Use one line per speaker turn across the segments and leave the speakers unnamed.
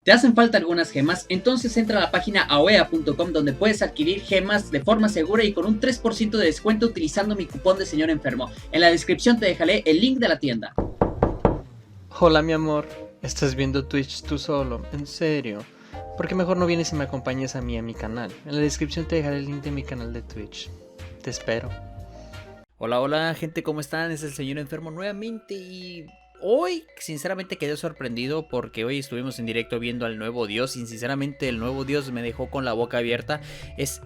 ¿Te hacen falta algunas gemas? Entonces entra a la página aoea.com donde puedes adquirir gemas de forma segura y con un 3% de descuento utilizando mi cupón de señor enfermo. En la descripción te dejaré el link de la tienda.
Hola mi amor, ¿estás viendo Twitch tú solo? ¿En serio? ¿Por qué mejor no vienes y me acompañas a mi canal? En la descripción te dejaré el link de mi canal de Twitch. Te espero.
Hola, hola gente, ¿cómo están? Es el señor enfermo nuevamente y hoy sinceramente quedé sorprendido porque hoy estuvimos en directo viendo al Nuevo Dios y sinceramente el Nuevo Dios me dejó con la boca abierta. Es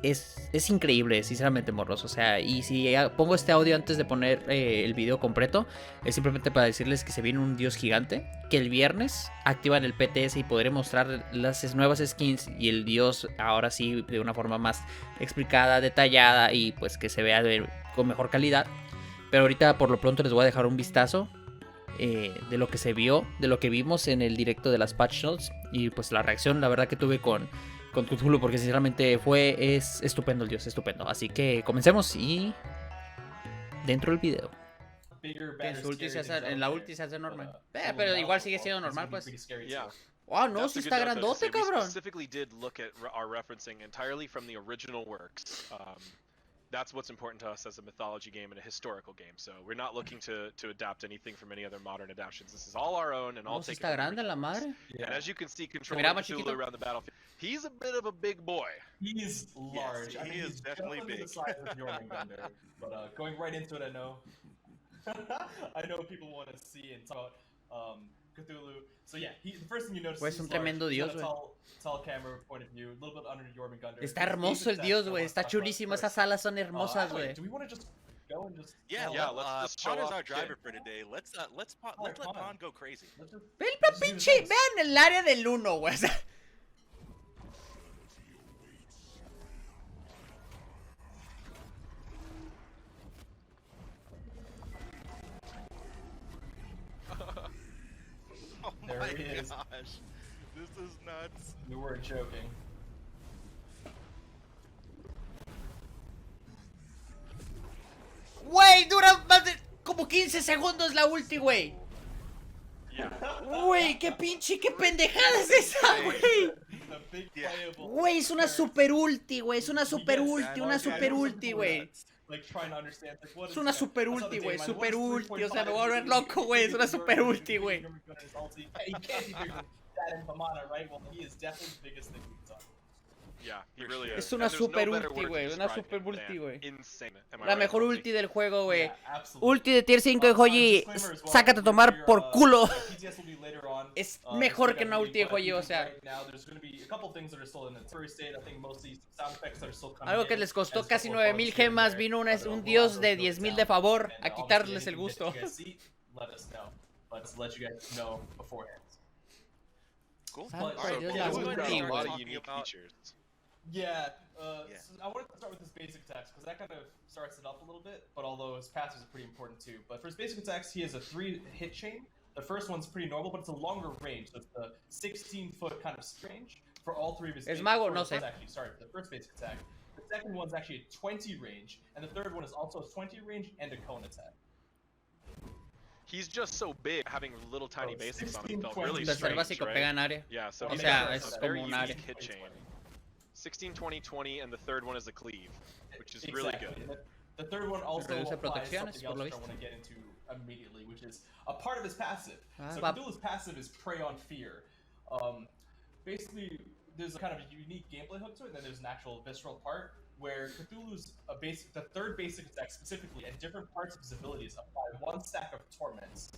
increíble, sinceramente morroso, o sea, y si pongo este audio antes de poner el video completo, es simplemente para decirles que se viene un Dios gigante, que el viernes activan el PTS y podré mostrar las nuevas skins y el Dios ahora sí de una forma más explicada, detallada y pues que se vea con mejor calidad. Pero ahorita por lo pronto les voy a dejar un vistazo de lo que se vio, de lo que vimos en el directo de las patch notes y pues la reacción, la verdad que tuve con Cthulhu, porque sinceramente es estupendo el Dios, estupendo. Así que comencemos y dentro del video. En la ulti se hace enorme. Pero igual sigue siendo normal, pues. Wow, no, sí está grandote, cabrón.
That's what's important to us as a mythology game and a historical game. So we're not looking to adapt anything from any other modern adaptations. This is all our own and all taken
está grande la madre.
Yeah. And as you can see, controlling Cthulhu around the battlefield, he's a bit of a big boy.
He's large.
Yes, he is definitely big.
The size of Jormungandr. But going right into it, I know, I know people want to see and talk about Cthulhu. So yeah, the first thing you notice
es un tremendo dios, güey. Está hermoso el dios, güey. Está chulísimo. Esas alas son hermosas, güey.
Yeah, let's just show off our driver for today. Let's let Pawn go crazy.
Vean, pinche, vean el área del 1, güey.
There he is.
Gosh, this is nuts.
We weren't joking.
Güey, dura más de como 15 segundos la ulti, güey. Güey, qué pinche, qué pendejada es esa, güey. Güey, es una super ulti, güey. Es una super ulti, güey. Es una super ulti, güey, super ulti, o sea, me voy a volver loco, güey, es una super ulti, güey. Es una super ulti, güey, una super ulti, güey. La mejor ulti del juego, güey. Ulti de tier 5 de Hoyi, sácate a tomar por culo. Es mejor que una ulti de Hoyi, o sea. Algo que les costó casi 9000 gemas, vino un dios de 10,000 de favor a quitarles el gusto.
Cool.
Yeah, so I wanted to start with his basic attacks, because that kind of starts it up a little bit, but although his passives are pretty important too. But for his basic attacks, he has a 3-hit chain. The first one's pretty normal, but it's a longer range, so it's the 16-foot kind of range for all three of his
Es mago, no sé.
Sorry, for the first basic attack. The second one's actually a 20 range, and the third one is also a 20 range and a cone attack.
He's just so big, having little tiny basics on him felt really
Tercer
strange,
básico
right?
pega en área.
Yeah, so
O
he's
sea,
got
es
a very
como un área.
unique hit chain. 16, 20, 20, and the third one is a cleave, which is really good.
The third one also
Reduce
applies
protecciones,
something
por lo
else I
visto.
want to get into immediately, which is a part of his passive. So
va.
Cthulhu's passive is Prey on Fear. Basically, there's a kind of a unique gameplay hook to it, and then there's an actual visceral part where Cthulhu's the third basic attack specifically, and different parts of his abilities apply one stack of torments.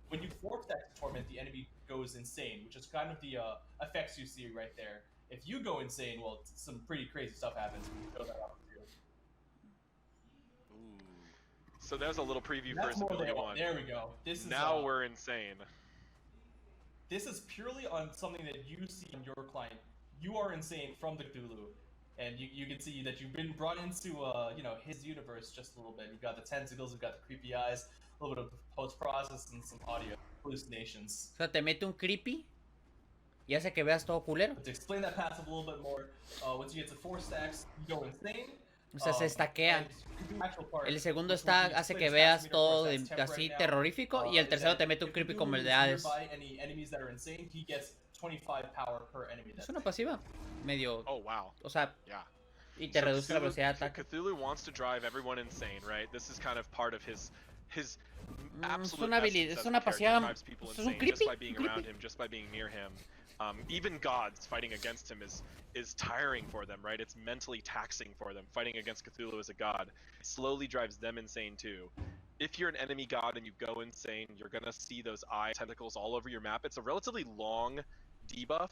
When you 4-stack Torment, the enemy goes insane, which is kind of the effects you see right there. If you go insane, well, some pretty crazy stuff happens when you show that off to you.
Ooh. So there's a little preview for his
more
ability
than
1.
There we go. This is
Now we're insane.
This is purely on something that you see in your client. You are insane from the Cthulhu, and you can see that you've been brought into you know, his universe just a little bit. You've got the tentacles, you've got the creepy eyes, a little bit of post-process, and some audio hallucinations.
O sea, te mete un creepy y hace que veas todo culero.
But to explain that passive a little bit more, once you get to 4 stacks, you go insane.
O sea, se estaquea. El segundo hace que veas todo así terrorífico y el tercero te mete un creepy como el de Hades.
25 power per enemy.
Es una pasiva. Medio.
Oh wow.
O sea,
Yeah.
y te reduce la velocidad de ataque.
Cthulhu wants to drive everyone insane, right? This is kind of part of his absolute
una habilidad,
essence
es
as
una
a character,
pasiva.
drives people
Es un
insane
creepy.
just by being around him, just by being near him. Even gods fighting against him is tiring for them, right? It's mentally taxing for them. Fighting against Cthulhu as a god slowly drives them insane too. If you're an enemy god and you go insane, you're gonna see those eye tentacles all over your map. It's a relatively long debuff,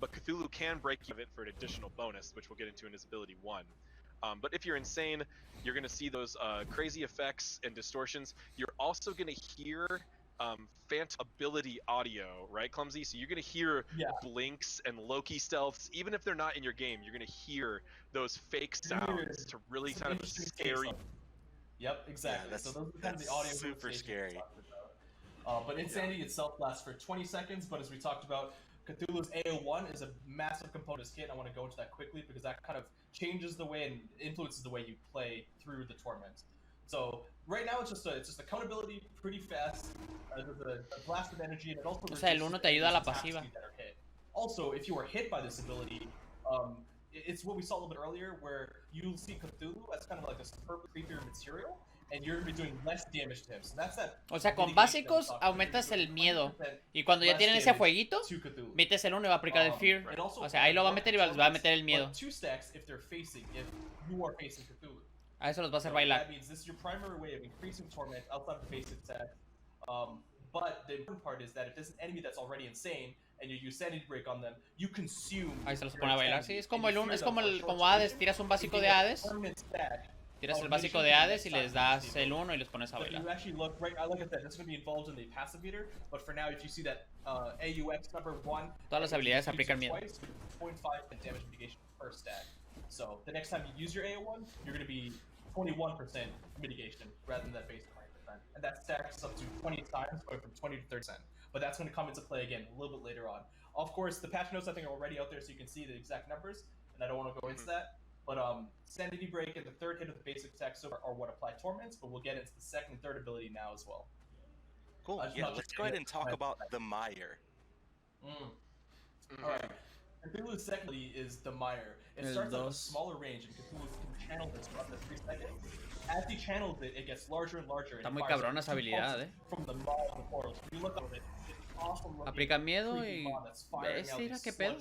but Cthulhu can break you of it for an additional bonus, which we'll get into in his ability 1. But if you're insane, you're gonna see those crazy effects and distortions. You're also gonna hear phantom ability audio, right, Clumsy? So you're gonna hear blinks and Loki stealths, even if they're not in your game. You're gonna hear those fake sounds to really kind of scare you.
Yep, exactly.
Yeah,
so those are kind of the audio
super scary.
But Insanity itself lasts for 20 seconds, but as we talked about, Cthulhu's AO1 is a massive component of this kit. I want to go into that quickly because that kind of changes the way and influences the way you play through the torment. So right now it's just a countability pretty fast. There's a blast of energy, and it also.
O sea, el 1 te ayuda a la pasiva.
Also, if you are hit by this ability, it's what we saw a little bit earlier, where you'll see Cthulhu as kind of like a superb creepier material, and you're going to be doing less damage to him. So that's that.
O sea, con básicos aumentas el miedo. Y cuando ya tienen ese fueguito, metes el 1 y va a aplicar el fear. O sea, ahí lo va a meter y les va a meter el miedo.
Two stacks if you are facing Cthulhu.
A eso los va a hacer bailar.
That means this is your primary way of increasing torment outside of the basic attack. But the important part is that if there's an enemy that's already insane and you use sanity break on them, you consume.
Ahí se los pone a bailar. Sí, es como el 1, es como Hades, tiras un básico de Hades. Tiras el básico de Hades y les das el 1 y los pones a bailar.
You actually look right. Like I said, that's going to be involved in the passive meter. But for now, if you see that AUX number 1,
todas las habilidades aplican miedo.
0.5 damage mitigation per stack. So the next time you use your AO1, you're going to be 21% mitigation rather than that base 20%, and that stacks up to 20 times, going from 20 to 30%. But that's going to come into play again a little bit later on. Of course, the patch notes I think are already out there, so you can see the exact numbers, and I don't want to go into that. But Sanity Break and the third hit of the basic attack are what apply torments, but we'll get into the second and third ability now as well.
Cool. Yeah, let's go ahead and talk about the Mire.
All right. Cthulhu's secondly is the Mire. It starts at a smaller range, and Cthulhu can channel this for up to 3 seconds. As he channels it, it gets larger and larger.
Está muy cabrona esa habilidad,
From the maw of the portals. If you look at it, it's awesome looking.
Aplica miedo y...
Mira
qué pedo.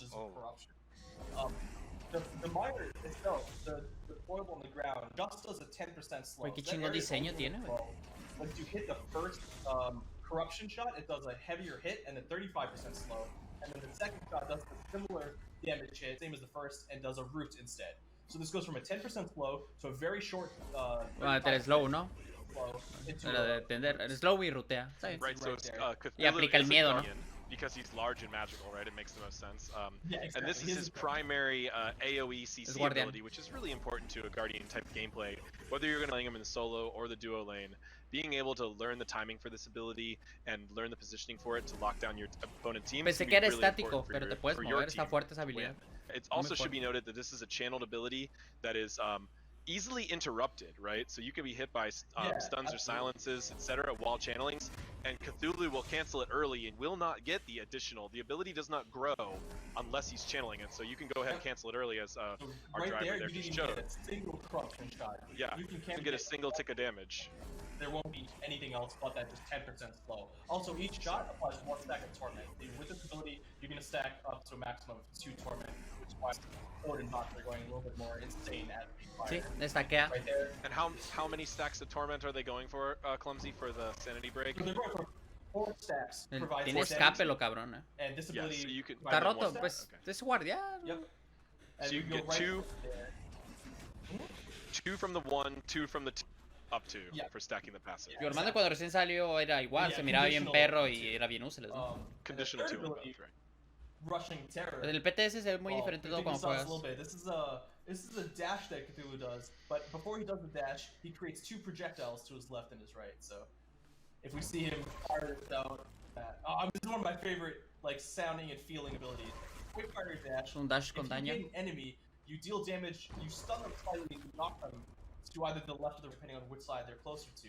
The Mire itself, the foible on the ground, just does a 10% slow.
Qué chingón diseño tiene, güey.
When you hit the first corruption shot, it does a heavier hit and a 35% slow. And then the second shot does a similar damage hit, same as the first, and does a root instead. So this goes from a 10% slow to a very short.
El slow, ¿no? Era de tender, el slow y rutea.
Right, so
y aplica el miedo, ¿no?
Because he's large and magical, right? It makes the most sense.
Yeah, exactly.
And this is his primary AoE CC ability, which is really important to a Guardian type gameplay. Whether you're going to play him in the solo or the duo lane, being able to learn the timing for this ability and learn the positioning for it to lock down your opponent team.
Pensé que era estático, pero te puedes mover, está fuerte esa habilidad.
It also should be noted that this is a channeled ability that is easily interrupted, right? So you can be hit by stuns or silences, etc. while channeling, and Cthulhu will cancel it early and will not get the additional. The ability does not grow unless he's channeling it, so you can go ahead and cancel it early, as our driver there just showed. Yeah, you can get a single tick of damage.
There won't be anything else but that just 10% slow. Also, each shot applies 1 stack of torment. With this ability, you're going to stack up to a maximum of 2 torment, which is why Odin bots are going a little bit more insane at
Sí, destaquea.
Right there.
And how many stacks of torment are they going for, Clumsy, for the sanity break?
So they're going for 4 stacks.
Tiene escape lo cabrón, eh.
And this ability.
So you can.
Está roto, pues es guardián.
Yep.
So you can get two from the 1, 2 from the 2. Up to for stacking the passive.
Yo Armando cuando recién salió era igual, se miraba bien perro y era bien útil.
Conditional 2 both, right?
Rushing terror.
El PTS es muy diferente todo cuando juegas.
This is a dash that Cthulhu does, but before he does the dash, he creates 2 projectiles to his left and his right. So if we see him fire this out, this is one of my favorite sounding and feeling abilities. Quick fire dash.
Un dash con daño.
If you hit an enemy, you deal damage, you stun them slightly, you knock them to either the left or the right, depending on which side they're closer to,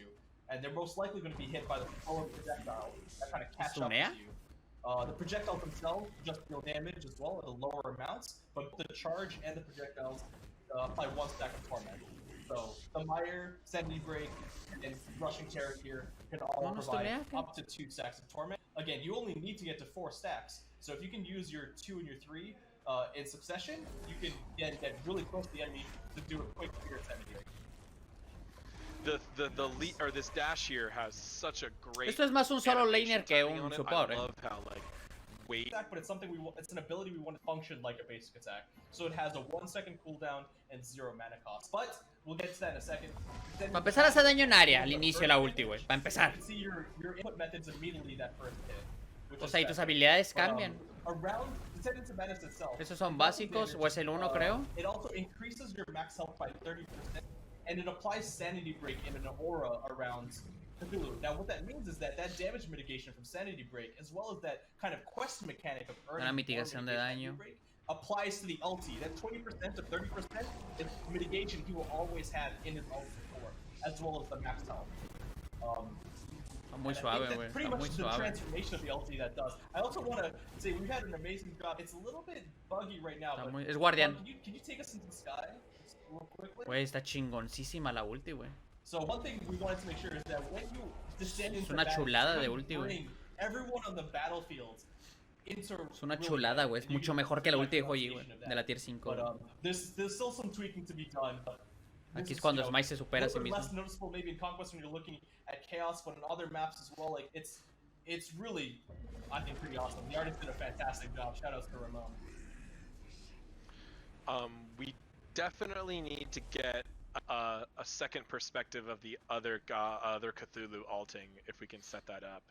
and they're most likely going to be hit by the forward projectile that kind of catch up to you. The projectiles themselves just deal damage as well at lower amounts, but the charge and the projectiles apply 1 stack of torment. So the Mire, Sanity Break, and Rushing Terror here can all provide up to 2 stacks of torment. Again, you only need to get to 4 stacks, so if you can use your 2 and your 3 in succession, you can get really close to the enemy to do a quick clear Sanity Break.
The lead or this dash here has such a great.
Esto es más un solo laner que un support.
I love how like wait.
But it's something it's an ability we want to function like a basic attack. So it has a 1-second cooldown and 0 mana cost. But we'll get to that in a second.
Para empezar hace daño en área al inicio de la ulti, güey. Para empezar.
See your input methods immediately that first hit.
O sea, y tus habilidades cambian. ¿Esos son básicos o es el 1, creo?
It also increases your max health by 30%, and it applies Sanity Break in an aura around Cthulhu. Now, what that means is that damage mitigation from Sanity Break, as well as that kind of quest mechanic of earning
Una mitigación de daño.
Break, applies to the ulti. That 20% to 30% is mitigation he will always have in his ulti core, as well as the max health.
Muy suave, güey.
Pretty much the transformation of the ulti that does. I also want to say we've had an amazing job. It's a little bit buggy right now, but
es guardián.
Can you take us into the sky real quickly?
Güey, está chingoncísima la ulti, güey.
So one thing we wanted to make sure is that when you descend into
una chulada de ulti, güey.
Everyone on the battlefield into
es una chulada, güey. Es mucho mejor que la ulti de Hoyi, güey, de la tier 5.
But there's still some tweaking to be done.
Aquí es cuando Smite se supera a sí mismo.
Less noticeable maybe in Conquest when you're looking at Chaos, but in other maps as well. Like it's really, I think, pretty awesome. The artist did a fantastic job. Shoutouts to Ramon.
We definitely need to get a second perspective of the other Cthulhu alting if we can set that up.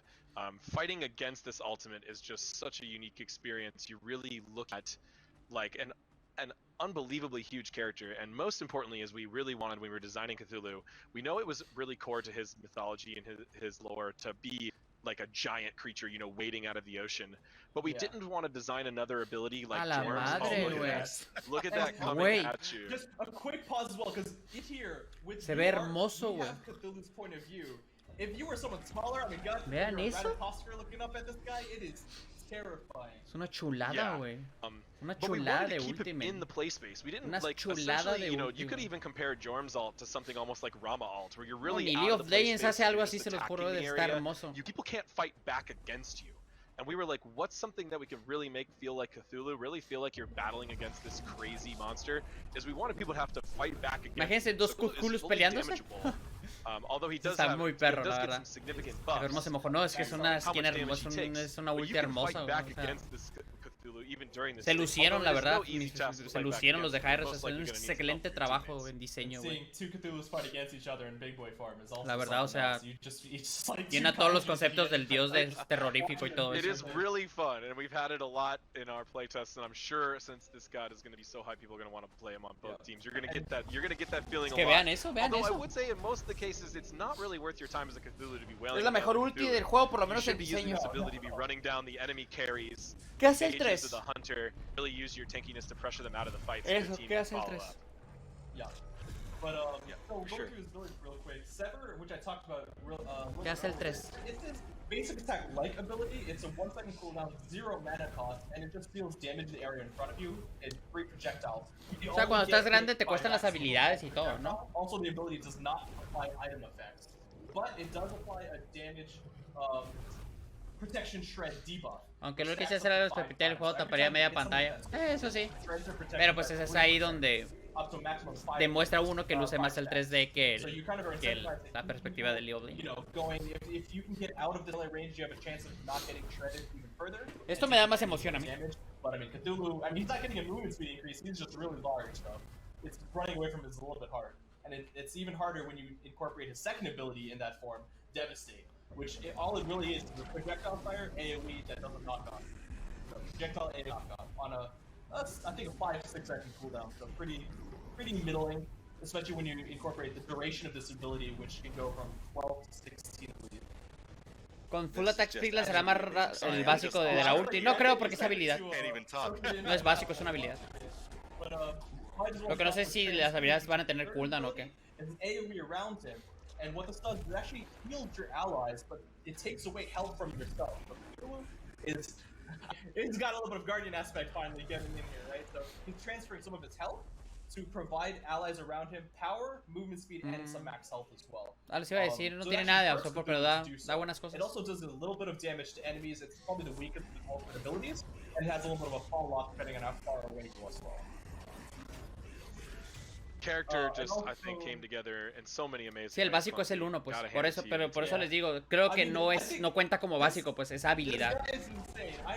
Fighting against this ultimate is just such a unique experience. You really look at like an unbelievably huge character, and most importantly, as we really wanted when we were designing Cthulhu, we know it was really core to his mythology and his lore to be like a giant creature, you know, wading out of the ocean. But we didn't want to design another ability like Jorm's. Look at that coming at you.
Just a quick pause as well, because here with
se ve hermoso, güey.
Cthulhu's point of view. If you were someone smaller, I mean, God,
vean eso.
Looking up at this guy, it is terrifying.
Es una chulada, güey. Una chulada de ultimate.
In the play space, we didn't
una
like
chulada de
you know,
ultimate.
you could even compare Jorm's alt to something almost like Rama alt, where you're really
League of Legends hace algo así, se los juro, de estar hermoso.
People can't fight back against you. And we were like, what's something that we could really make feel like Cthulhu, really feel like you're battling against this crazy monster, is we wanted people to have to fight back against.
Imagínense dos Cthulhus peleándose.
Although he does
está muy perro,
does
la
get
verdad.
some significant buffs.
Pero no se mojó, no, es que es una skin hermosa, es una ulti hermosa. Se lucieron, la verdad, se lucieron los de Jair, es un excelente trabajo en diseño, güey. La verdad, o sea, llena todos los conceptos del dios terrorífico y todo eso.
It is really fun, and we've had it a lot in our playtests, and I'm sure since this god is going to be so high, people are going to want to play him on both teams. You're going to get that feeling a lot.
Vean eso, vean
Although
eso.
I would say in most of the cases, it's not really worth your time as a Cthulhu to be wailing.
Es la mejor ulti del juego, por lo menos el diseño.
Ability to be running down the enemy carries.
¿Qué hace el 3?
The hunter, really use your tankiness to pressure them out of the fight.
Eso, ¿qué hace el 3?
Yeah. But so going through his ability real quick. Sever, which I talked about
¿Qué hace el 3?
It's his basic attack like ability. It's a 1-second cooldown, 0 mana cost, and it just deals damage to the area in front of you and 3 projectiles.
O sea, cuando estás grande te cuestan las habilidades y todo, ¿no?
Also, the ability does not apply item effects, but it does apply a damage protection shred debuff.
Aunque lo que quise hacer era repetir el juego, taparía media pantalla. Eso sí. Pero pues es ahí donde demuestra uno que luce más el 3D que la perspectiva del League of Legends. Esto me da más emoción a mí.
But I mean, Cthulhu, I mean, he's not getting a movement speed increase, he's just really large, so it's running away from him is a little bit hard. And it's even harder when you incorporate his second ability in that form, Devastate, which all it really is a projectile fire AoE that doesn't knock on. So projectile AoE knock on a, I think a 5-6 second cooldown, so pretty middling, especially when you incorporate the duration of this ability, which can go from 12 to 16, I believe.
Con Full Attack Speed será más el básico de la ulti. No creo porque es habilidad. No es básico, es una habilidad. Lo que no sé es si las habilidades van a tener cooldown o qué.
And what this does is it actually heals your allies, but it takes away health from yourself. is he's got a little bit of Guardian aspect finally getting in here, right? So he's transferring some of his health to provide allies around him power, movement speed, and some max health as well.
Les iba a decir, no tiene nada de absorber, pero da buenas cosas.
It also does a little bit of damage to enemies. It's probably the weakest of all the abilities, and it has a little bit of a fall off depending on how far away you go as well.
Character just, I think, came together in so many amazing
Sí, el
ways.
básico es el 1, pues.
Gotta
Por
hand
eso,
it to
pero
you.
por eso les digo, creo que no cuenta como básico, pues es habilidad.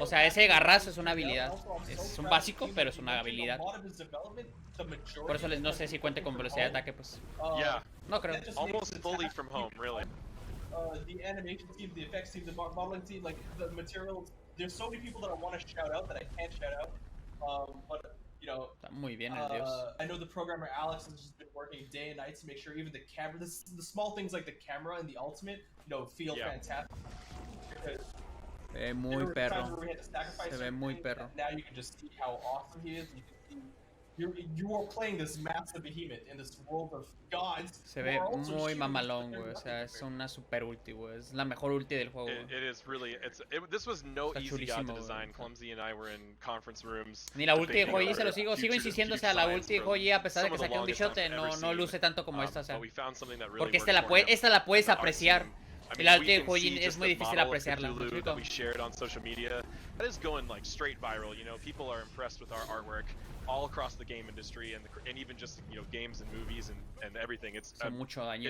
O sea, ese garrazo es una habilidad. Es un básico, pero es una habilidad. Por eso no sé si cuente con velocidad de ataque, pues.
Yeah,
No creo.
almost fully from home, really.
The animation team, the effects team, the modeling team, like the materials. There's so many people that I want to shout out that I can't shout out. But you know,
Está muy bien el Dios.
I know the programmer Alex has just been working day and night to make sure even the camera, the small things like the camera and the ultimate, feel fantastic.
Se ve muy perro. Se ve muy perro.
Now you can just see how awesome he is. You can see you are playing this massive behemoth in this world of gods.
Se ve muy mamalón, güey. O sea, es una super ulti, güey. Es la mejor ulti del juego.
It is really. This was no easy god to design. Clumsy and I were in conference rooms.
Ni la ulti de Hoyi se lo sigo insistiendo, o sea, la ulti de Hoyi a pesar de que saque un bichote no luce tanto como esta, o sea. Porque esta la puedes apreciar. Y la ulti de Hoyi es muy difícil apreciarla. ¿Me explico?
That we shared on social media. That is going like straight viral. People are impressed with our artwork all across the game industry and even just games and movies and everything. It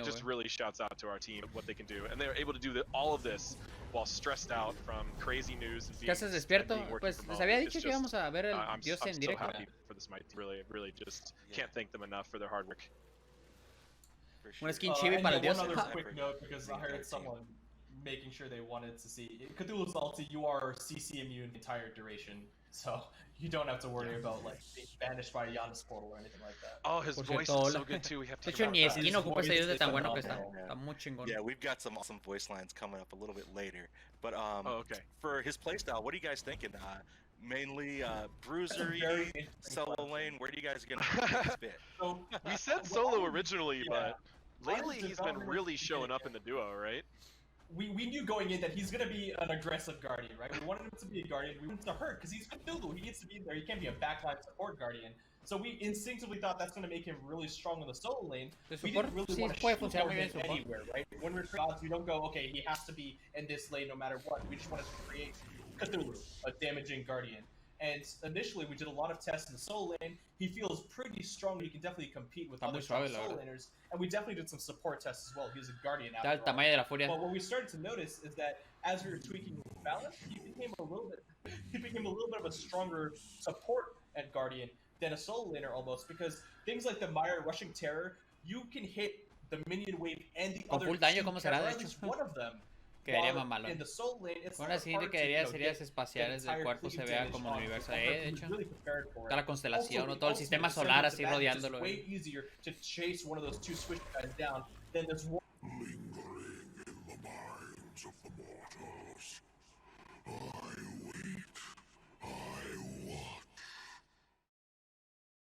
just really shouts out to our team what they can do, and they're able to do all of this while stressed out from crazy news.
¿Qué haces despierto? Pues les había dicho que íbamos a ver el Dios en directo.
I'm so happy for the Smite. Really just can't thank them enough for their hard work.
Una skin chibi para el Dios.
One other quick note, because I heard someone making sure they wanted to see Cthulhu's ulti. You are CC immune the entire duration, so you don't have to worry about like being banished by a Giannis portal or anything like that.
Oh, his voice is so good too. We have to.
De hecho, ni skin ocupa ese Dios de tan bueno que está. Está muy chingón.
Yeah, we've got some awesome voice lines coming up a little bit later. But
okay.
For his playstyle, what are you guys thinking? Mainly bruiser, solo lane. Where do you guys gonna fit?
We said solo originally, but lately he's been really showing up in the duo, right?
We knew going in that he's going to be an aggressive Guardian, right? We wanted him to be a Guardian. We wanted him to hurt because he's Cthulhu. He needs to be there. He can't be a backline support Guardian. So we instinctively thought that's going to make him really strong in the solo lane. We didn't really want to shoot him anywhere, right? When we're gods, we don't go, okay, he has to be in this lane no matter what. We just wanted to create Cthulhu, a damaging Guardian. And initially, we did a lot of tests in the solo lane. He feels pretty strong. He can definitely compete with other solo laners. And we definitely did some support tests as well. He was a Guardian after all. But what we started to notice is that as we were tweaking his balance, he became a little bit of a stronger support at Guardian than a solo laner almost, because things like the Mire Rushing Terror, you can hit the minion wave and the other one of them.
Quedaría más malo. Con la siguiente quedaría sería espaciales del cuerpo se vea como el universo. De hecho, toda la constelación o todo el sistema solar así rodeándolo.